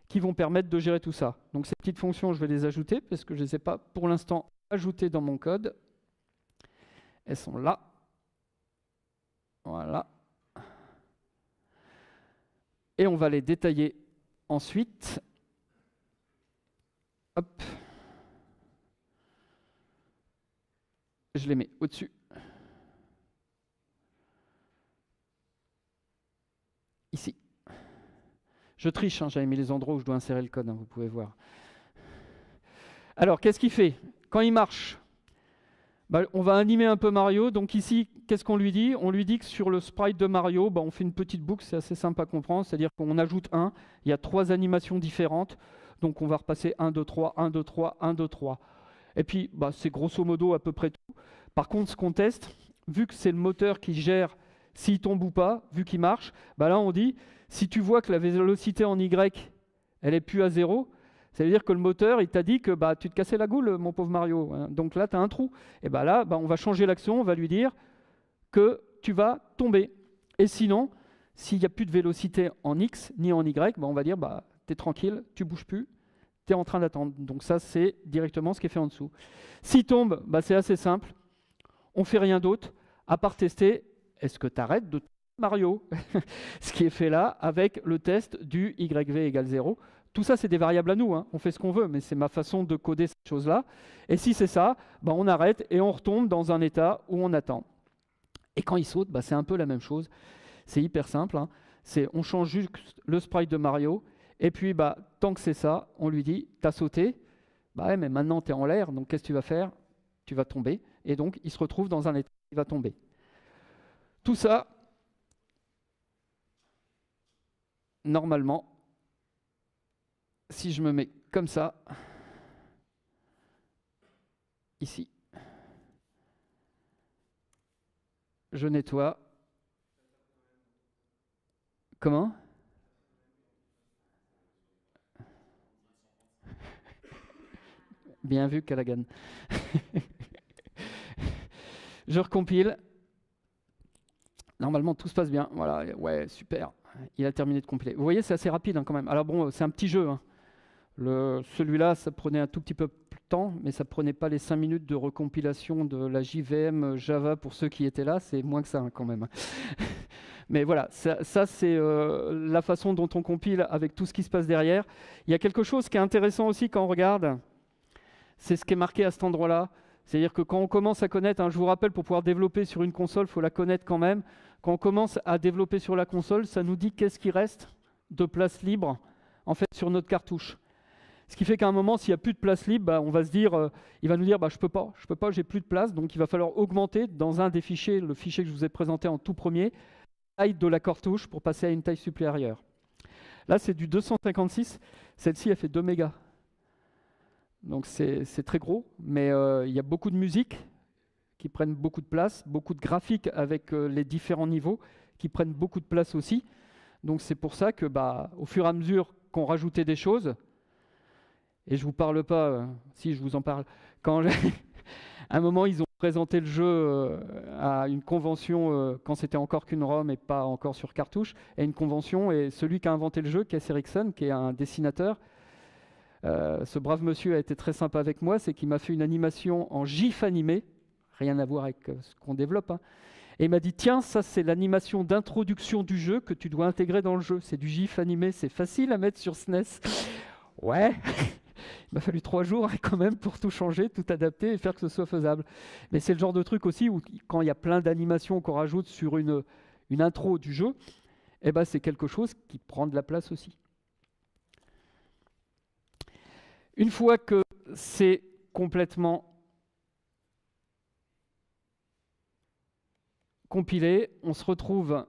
qui vont permettre de gérer tout ça. Donc ces petites fonctions, je vais les ajouter parce que je ne les ai pas pour l'instant ajoutées dans mon code. Elles sont là. Voilà. Et on va les détailler ensuite. Hop. Je les mets au-dessus. Ici. Je triche, j'avais mis les endroits où je dois insérer le code, vous pouvez voir. Alors, qu'est-ce qu'il fait? Quand il marche, on va animer un peu Mario. Donc ici, qu'est-ce qu'on lui dit? On lui dit que sur le sprite de Mario, on fait une petite boucle, c'est assez simple à comprendre. C'est-à-dire qu'on ajoute 1, il y a 3 animations différentes. Donc on va repasser 1, 2, 3, 1, 2, 3, 1, 2, 3. Et puis, c'est grosso modo à peu près tout. Par contre, ce qu'on teste, vu que c'est le moteur qui gère s'il tombe ou pas, vu qu'il marche, là on dit, si tu vois que la vélocité en Y, elle est plus à 0, ça veut dire que le moteur, il t'a dit que tu te cassais la goule, mon pauvre Mario. Donc là, tu as un trou. Et là, on va changer l'action, on va lui dire que tu vas tomber. Et sinon, s'il n'y a plus de vélocité en X ni en Y, on va dire, tu es tranquille, tu ne bouges plus, tu es en train d'attendre. Donc ça, c'est directement ce qui est fait en dessous. S'il tombe, c'est assez simple. On ne fait rien d'autre, à part tester, est-ce que tu arrêtes de Mario? Ce qui est fait là, avec le test du YV égale 0. Tout ça, c'est des variables à nous, on fait ce qu'on veut, mais c'est ma façon de coder cette chose-là. Et si c'est ça, on arrête et on retombe dans un état où on attend. Et quand il saute, c'est un peu la même chose. C'est hyper simple. On change juste le sprite de Mario. Et puis, tant que c'est ça, on lui dit, tu as sauté. Ouais, mais maintenant, tu es en l'air, donc qu'est-ce que tu vas faire? Tu vas tomber. Et donc, il se retrouve dans un état où il va tomber. Tout ça, normalement, si je me mets comme ça, ici, je nettoie. Comment? Bien vu, Callaghan. Je recompile. Normalement, tout se passe bien. Voilà, ouais, super. Il a terminé de compiler. Vous voyez, c'est assez rapide quand même. Alors bon, c'est un petit jeu. Celui-là, ça prenait un tout petit peu de temps, mais ça ne prenait pas les 5 minutes de recompilation de la JVM Java pour ceux qui étaient là. C'est moins que ça quand même. Mais voilà, ça c'est la façon dont on compile avec tout ce qui se passe derrière. Il y a quelque chose qui est intéressant aussi quand on regarde. C'est ce qui est marqué à cet endroit-là. C'est-à-dire que quand on commence à connaître, je vous rappelle, pour pouvoir développer sur une console, il faut la connaître quand même. Quand on commence à développer sur la console, ça nous dit qu'est-ce qui reste de place libre en fait, sur notre cartouche. Ce qui fait qu'à un moment, s'il n'y a plus de place libre, on va se dire, il va nous dire, je peux pas, j'ai plus de place. Donc il va falloir augmenter dans un des fichiers, le fichier que je vous ai présenté en tout premier, la taille de la cartouche pour passer à une taille supérieure. Là, c'est du 256. Celle-ci, elle fait 2 mégas. Donc c'est très gros, mais il y a beaucoup de musique qui prennent beaucoup de place, beaucoup de graphiques avec les différents niveaux qui prennent beaucoup de place aussi. Donc c'est pour ça que au fur et à mesure qu'on rajoutait des choses, et je ne vous parle pas, si je vous en parle, quand à un moment ils ont présenté le jeu à une convention quand c'était encore qu'une ROM et pas encore sur cartouche, et une convention, et celui qui a inventé le jeu, Cass Erickson, qui est un dessinateur, ce brave monsieur a été très sympa avec moi, c'est qu'il m'a fait une animation en GIF animé, rien à voir avec ce qu'on développe, hein. Et il m'a dit, tiens, ça c'est l'animation d'introduction du jeu que tu dois intégrer dans le jeu. C'est du GIF animé, c'est facile à mettre sur SNES. Ouais, il m'a fallu 3 jours quand même pour tout changer, tout adapter et faire que ce soit faisable. Mais c'est le genre de truc aussi où quand il y a plein d'animations qu'on rajoute sur une intro du jeu, c'est quelque chose qui prend de la place aussi. Une fois que c'est complètement compilé, on se retrouve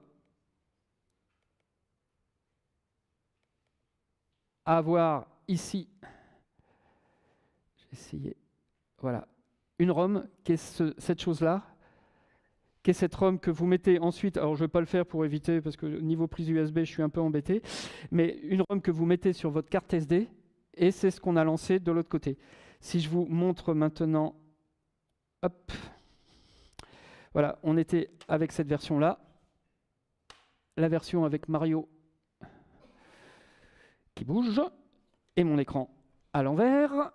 à avoir ici, j'ai essayé, voilà, une ROM qui est cette chose-là, qui est cette ROM que vous mettez ensuite, alors je ne vais pas le faire pour éviter, parce que niveau prise USB, je suis un peu embêté, mais une ROM que vous mettez sur votre carte SD, et c'est ce qu'on a lancé de l'autre côté. Si je vous montre maintenant, hop, voilà, on était avec cette version-là, la version avec Mario qui bouge, et mon écran à l'envers,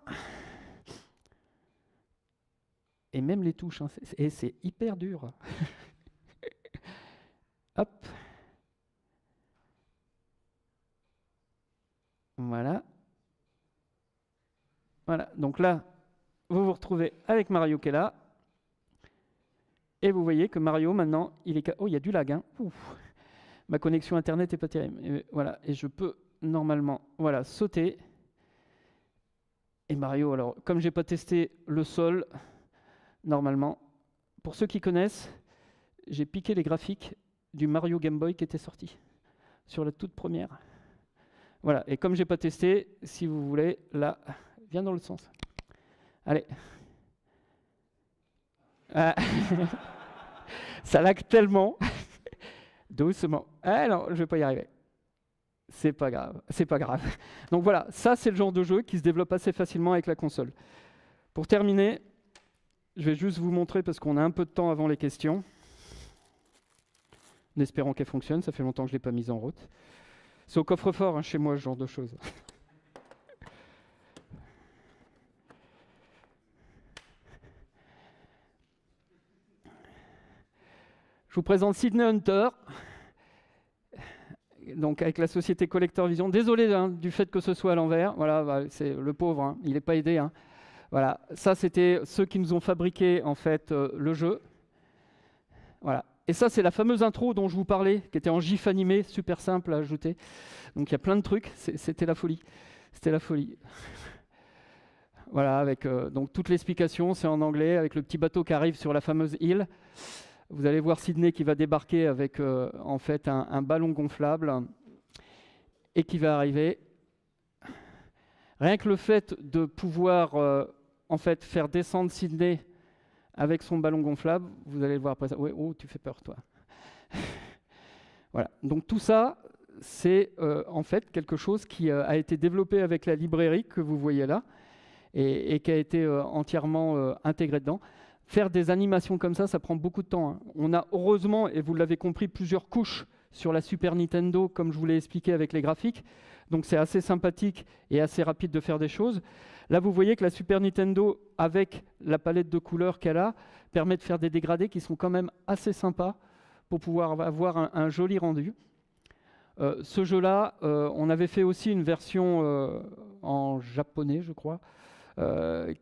et même les touches, hein, et c'est hyper dur. Hop. Voilà. Voilà, donc là, vous vous retrouvez avec Mario qui est là. Et vous voyez que Mario, maintenant, il est... Oh, il y a du lag, hein. Ouf. Ma connexion Internet n'est pas terrible. Et voilà, et je peux normalement sauter. Et Mario, alors, comme je n'ai pas testé le sol, normalement, pour ceux qui connaissent, j'ai piqué les graphiques du Mario Game Boy qui était sorti sur la toute première. Voilà, et comme je n'ai pas testé, si vous voulez, là, viens dans l'autre sens. Allez. Ah. Ça lag tellement. Doucement. Ah non, je ne vais pas y arriver. C'est pas grave, c'est pas grave. Donc voilà, ça c'est le genre de jeu qui se développe assez facilement avec la console. Pour terminer, je vais juste vous montrer, parce qu'on a un peu de temps avant les questions, en espérant qu'elle fonctionne, ça fait longtemps que je ne l'ai pas mise en route. C'est au coffre-fort, hein, chez moi, ce genre de choses. Je vous présente Sydney Hunter, donc avec la société Collector Vision. Désolé du fait que ce soit à l'envers. Voilà, c'est le pauvre, hein, il n'est pas aidé. Hein. Voilà, ça c'était ceux qui nous ont fabriqué en fait le jeu. Voilà. Et ça c'est la fameuse intro dont je vous parlais, qui était en GIF animé, super simple à ajouter. Donc il y a plein de trucs. C'était la folie. C'était la folie. Voilà, avec donc toute l'explication, c'est en anglais, avec le petit bateau qui arrive sur la fameuse île. Vous allez voir Sydney qui va débarquer avec en fait un ballon gonflable et qui va arriver. Rien que le fait de pouvoir en fait faire descendre Sydney avec son ballon gonflable, vous allez le voir après ça. Ouais, oh, tu fais peur toi. Voilà. Donc tout ça, c'est en fait quelque chose qui a été développé avec la librairie que vous voyez là et qui a été entièrement intégré dedans. Faire des animations comme ça prend beaucoup de temps. Hein. On a heureusement, et vous l'avez compris, plusieurs couches sur la Super Nintendo, comme je vous l'ai expliqué avec les graphiques. Donc c'est assez sympathique et assez rapide de faire des choses. Là, vous voyez que la Super Nintendo, avec la palette de couleurs qu'elle a, permet de faire des dégradés qui sont quand même assez sympas pour pouvoir avoir un joli rendu. Ce jeu-là, on avait fait aussi une version en japonais, je crois,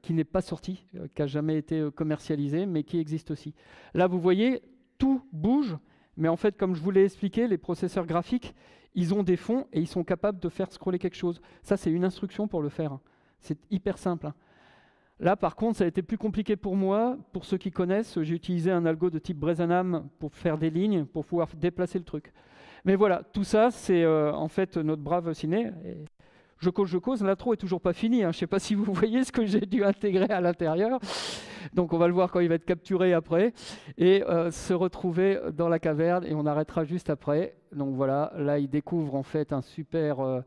qui n'est pas sorti, qui n'a jamais été commercialisé, mais qui existe aussi. Là, vous voyez, tout bouge, mais en fait, comme je vous l'ai expliqué, les processeurs graphiques, ils ont des fonds et ils sont capables de faire scroller quelque chose. Ça, c'est une instruction pour le faire. C'est hyper simple. Là, par contre, ça a été plus compliqué pour moi. Pour ceux qui connaissent, j'ai utilisé un algo de type Bresenham pour faire des lignes, pour pouvoir déplacer le truc. Mais voilà, tout ça, c'est en fait notre brave Ciné. Et je cause, l'intro est toujours pas finie, hein. Je ne sais pas si vous voyez ce que j'ai dû intégrer à l'intérieur. Donc on va le voir quand il va être capturé après, et se retrouver dans la caverne, et on arrêtera juste après. Donc voilà, là il découvre en fait un super... en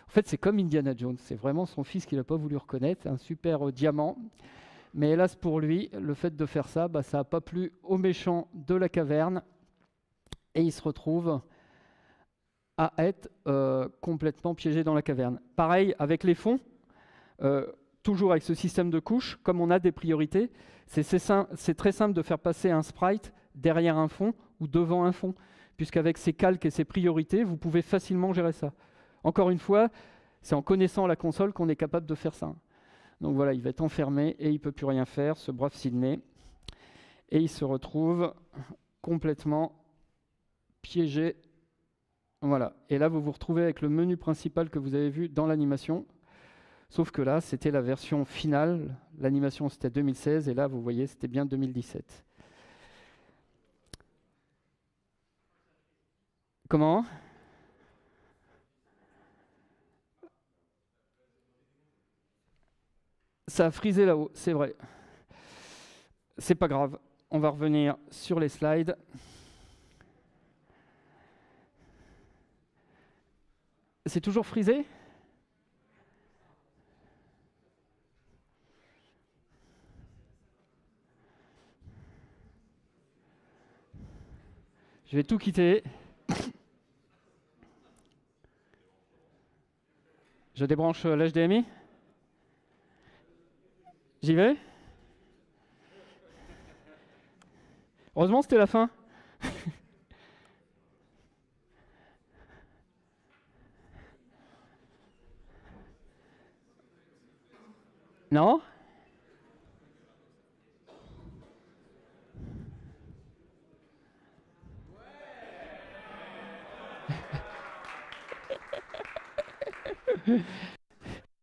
fait c'est comme Indiana Jones, c'est vraiment son fils qu'il n'a pas voulu reconnaître, un super diamant. Mais hélas pour lui, le fait de faire ça, ça n'a pas plu aux méchants de la caverne, et il se retrouve à être complètement piégé dans la caverne. Pareil avec les fonds, toujours avec ce système de couches, comme on a des priorités, c'est très simple de faire passer un sprite derrière un fond ou devant un fond, puisqu'avec ces calques et ces priorités, vous pouvez facilement gérer ça. Encore une fois, c'est en connaissant la console qu'on est capable de faire ça. Donc voilà, il va être enfermé et il ne peut plus rien faire, ce brave Sydney. Et il se retrouve complètement piégé. Voilà. Et là, vous vous retrouvez avec le menu principal que vous avez vu dans l'animation. Sauf que là, c'était la version finale. L'animation, c'était 2016. Et là, vous voyez, c'était bien 2017. Comment ? Ça a frisé là-haut, c'est vrai. C'est pas grave. On va revenir sur les slides. C'est toujours frisé ? Je vais tout quitter. Je débranche l'HDMI. J'y vais. Heureusement, c'était la fin. Non ?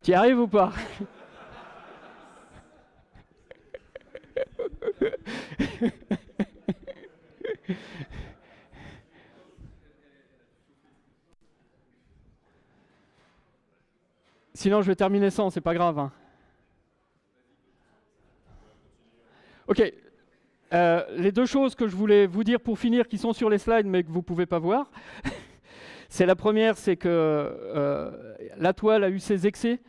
Tu y arrives ou pas ? Sinon, je vais terminer sans, c'est pas grave. Hein. Ok. Les deux choses que je voulais vous dire pour finir, qui sont sur les slides, mais que vous ne pouvez pas voir. C'est la première, c'est que la toile a eu ses excès.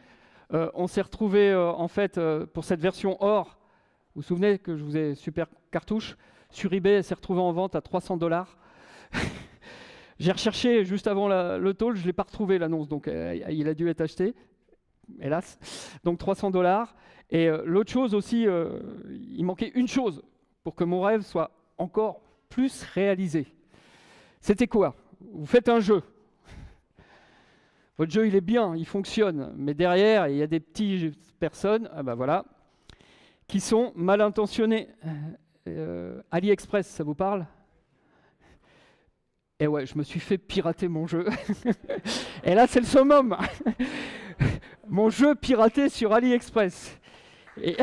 On s'est retrouvé, en fait, pour cette version or, vous vous souvenez que je vous ai super cartouche, sur eBay, elle s'est retrouvée en vente à 300$. J'ai recherché juste avant le talk, je ne l'ai pas retrouvé l'annonce, donc il a dû être acheté, hélas. Donc 300$. Et l'autre chose aussi, il manquait une chose pour que mon rêve soit encore plus réalisé. C'était quoi ? Vous faites un jeu. Votre jeu, il est bien, il fonctionne, mais derrière, il y a des petites personnes, voilà, qui sont mal intentionnées. AliExpress, ça vous parle ? Et ouais, je me suis fait pirater mon jeu. Et là, c'est le summum. Mon jeu piraté sur AliExpress. Et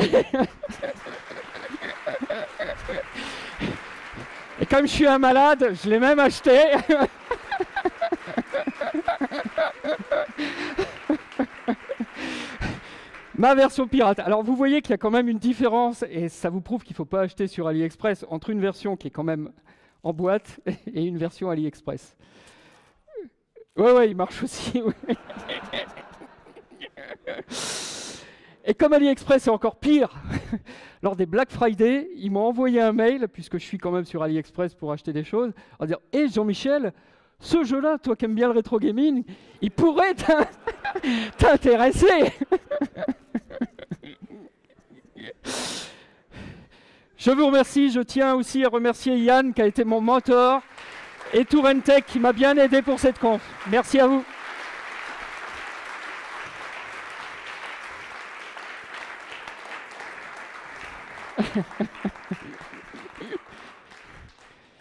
comme je suis un malade, je l'ai même acheté. Ma version pirate. Alors vous voyez qu'il y a quand même une différence, et ça vous prouve qu'il ne faut pas acheter sur AliExpress, entre une version qui est quand même en boîte et une version AliExpress. Ouais, il marche aussi. Ouais. Et comme AliExpress est encore pire, lors des Black Friday, ils m'ont envoyé un mail, puisque je suis quand même sur AliExpress pour acheter des choses, en disant « Hé Jean-Michel, ce jeu-là, toi qui aimes bien le rétro gaming, il pourrait t'intéresser !» Je vous remercie, je tiens aussi à remercier Yann qui a été mon mentor et Tourentech qui m'a bien aidé pour cette conf. Merci à vous.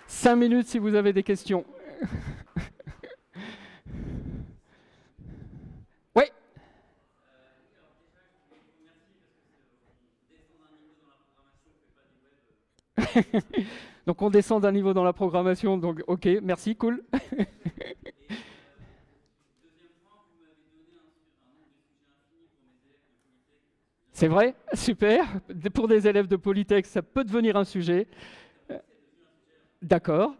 Cinq minutes si vous avez des questions. Oui. Donc on descend d'un niveau dans la programmation, donc ok, merci, cool. C'est vrai? Super. Pour des élèves de Polytech, ça peut devenir un sujet. D'accord.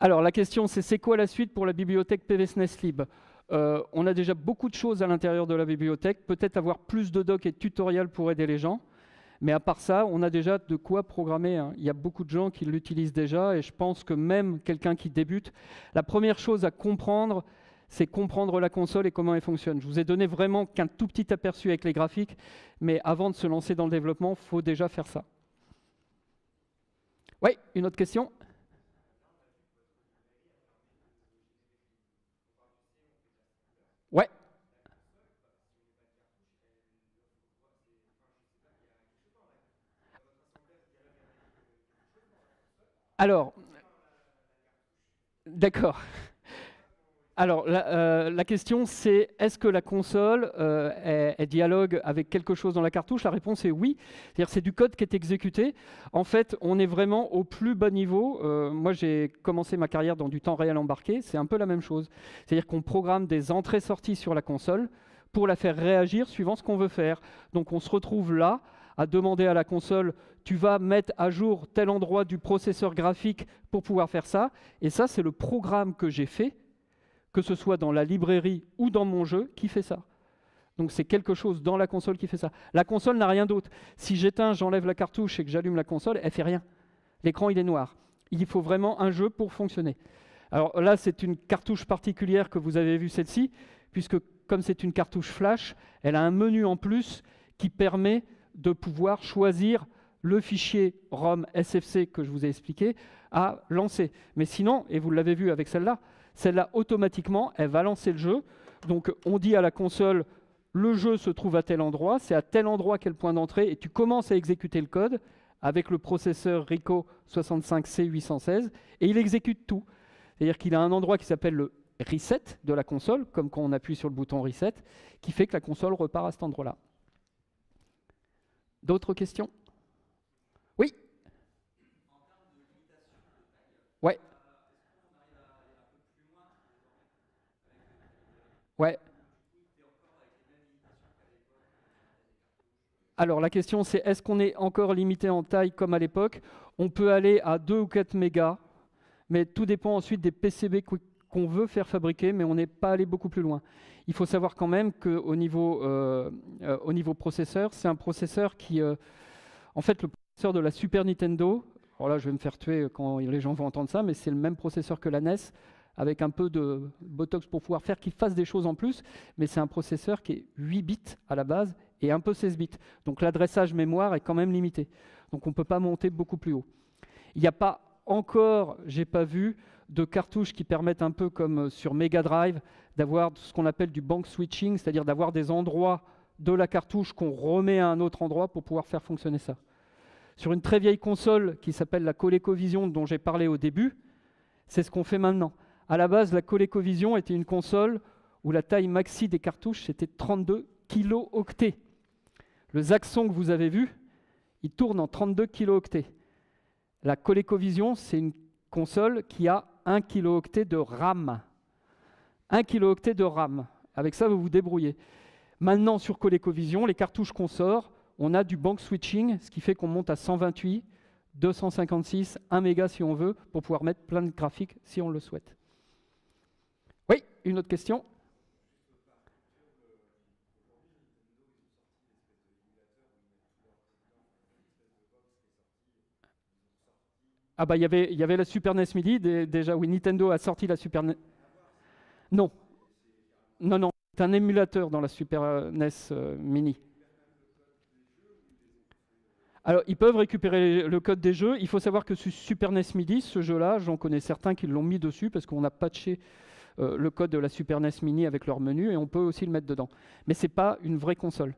Alors, la question, c'est quoi la suite pour la bibliothèque PV-SNES-Lib? On a déjà beaucoup de choses à l'intérieur de la bibliothèque. Peut-être avoir plus de docs et de tutoriels pour aider les gens. Mais à part ça, on a déjà de quoi programmer, hein. Il y a beaucoup de gens qui l'utilisent déjà et je pense que même quelqu'un qui débute, la première chose à comprendre, c'est comprendre la console et comment elle fonctionne. Je vous ai donné vraiment qu'un tout petit aperçu avec les graphiques, mais avant de se lancer dans le développement, il faut déjà faire ça. Oui, une autre question? Ouais. Alors, d'accord. Alors, la question, c'est est-ce que la console elle dialogue avec quelque chose dans la cartouche? La réponse est oui. C'est-à-dire c'est du code qui est exécuté. En fait, on est vraiment au plus bas niveau. Moi, j'ai commencé ma carrière dans du temps réel embarqué. C'est un peu la même chose. C'est-à-dire qu'on programme des entrées-sorties sur la console pour la faire réagir suivant ce qu'on veut faire. Donc, on se retrouve là à demander à la console, tu vas mettre à jour tel endroit du processeur graphique pour pouvoir faire ça. Et ça, c'est le programme que j'ai fait, que ce soit dans la librairie ou dans mon jeu, qui fait ça. Donc c'est quelque chose dans la console qui fait ça. La console n'a rien d'autre. Si j'éteins, j'enlève la cartouche et que j'allume la console, elle ne fait rien. L'écran, il est noir. Il faut vraiment un jeu pour fonctionner. Alors là, c'est une cartouche particulière que vous avez vue, celle-ci, puisque comme c'est une cartouche flash, elle a un menu en plus qui permet de pouvoir choisir le fichier ROM SFC que je vous ai expliqué à lancer. Mais sinon, et vous l'avez vu avec celle-là, celle-là, automatiquement, elle va lancer le jeu. Donc, on dit à la console, le jeu se trouve à tel endroit, c'est à tel endroit qu'est le point d'entrée, et tu commences à exécuter le code avec le processeur Rico 65C816, et il exécute tout. C'est-à-dire qu'il a un endroit qui s'appelle le reset de la console, comme quand on appuie sur le bouton reset, qui fait que la console repart à cet endroit-là. D'autres questions? Oui? Ouais. Ouais. Alors la question c'est, est-ce qu'on est encore limité en taille comme à l'époque? On peut aller à 2 ou 4 mégas, mais tout dépend ensuite des PCB qu'on veut faire fabriquer, mais on n'est pas allé beaucoup plus loin. Il faut savoir quand même qu'au niveau processeur, c'est un processeur qui... en fait, le processeur de la Super Nintendo, alors là je vais me faire tuer quand les gens vont entendre ça, mais c'est le même processeur que la NES, avec un peu de Botox pour pouvoir faire qu'il fasse des choses en plus, mais c'est un processeur qui est 8 bits à la base et un peu 16 bits. Donc l'adressage mémoire est quand même limité. Donc on ne peut pas monter beaucoup plus haut. Il n'y a pas encore, j'ai pas vu, de cartouches qui permettent un peu comme sur Mega Drive, d'avoir ce qu'on appelle du bank switching, c'est-à-dire d'avoir des endroits de la cartouche qu'on remet à un autre endroit pour pouvoir faire fonctionner ça. Sur une très vieille console qui s'appelle la ColecoVision dont j'ai parlé au début, c'est ce qu'on fait maintenant. À la base, la ColecoVision était une console où la taille maxi des cartouches, c'était 32 kilo-octets. Le Zaxxon que vous avez vu, il tourne en 32 kilo-octets. La ColecoVision, c'est une console qui a 1 kilo-octet de RAM. 1 kilo-octet de RAM. Avec ça, vous vous débrouillez. Maintenant, sur ColecoVision, les cartouches qu'on sort, on a du bank switching, ce qui fait qu'on monte à 128, 256, 1 méga si on veut, pour pouvoir mettre plein de graphiques si on le souhaite. Oui, une autre question? Ah bah il y avait la Super NES Mini, déjà oui, Nintendo a sorti la Super NES. Non, non, non, c'est un émulateur dans la Super NES Mini. Alors, ils peuvent récupérer le code des jeux. Il faut savoir que sur Super NES Mini, ce jeu-là, j'en connais certains qui l'ont mis dessus parce qu'on a patché le code de la Super NES Mini avec leur menu et on peut aussi le mettre dedans. Mais ce n'est pas une vraie console.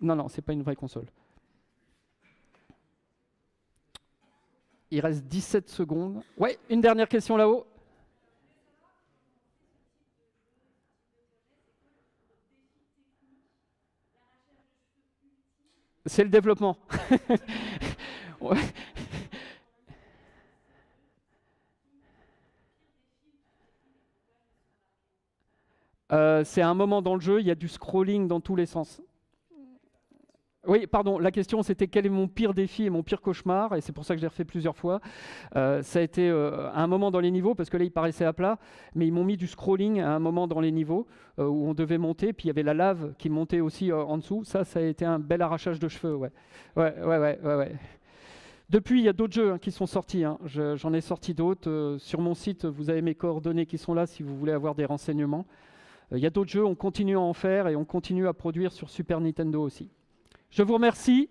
Non, non, ce n'est pas une vraie console. Il reste 17 secondes. Ouais, une dernière question là-haut. C'est le développement. Ouais. C'est un moment dans le jeu, il y a du scrolling dans tous les sens. Oui, pardon, la question c'était quel est mon pire défi et mon pire cauchemar, et c'est pour ça que j'ai refait plusieurs fois. Ça a été à un moment dans les niveaux, parce que là il paraissait à plat, mais ils m'ont mis du scrolling à un moment dans les niveaux où on devait monter, puis il y avait la lave qui montait aussi en dessous. Ça a été un bel arrachage de cheveux, ouais. Ouais. Depuis, il y a d'autres jeux qui sont sortis, hein. J'en ai sorti d'autres. Sur mon site, vous avez mes coordonnées qui sont là si vous voulez avoir des renseignements. Il y a d'autres jeux, on continue à en faire et on continue à produire sur Super Nintendo aussi. Je vous remercie.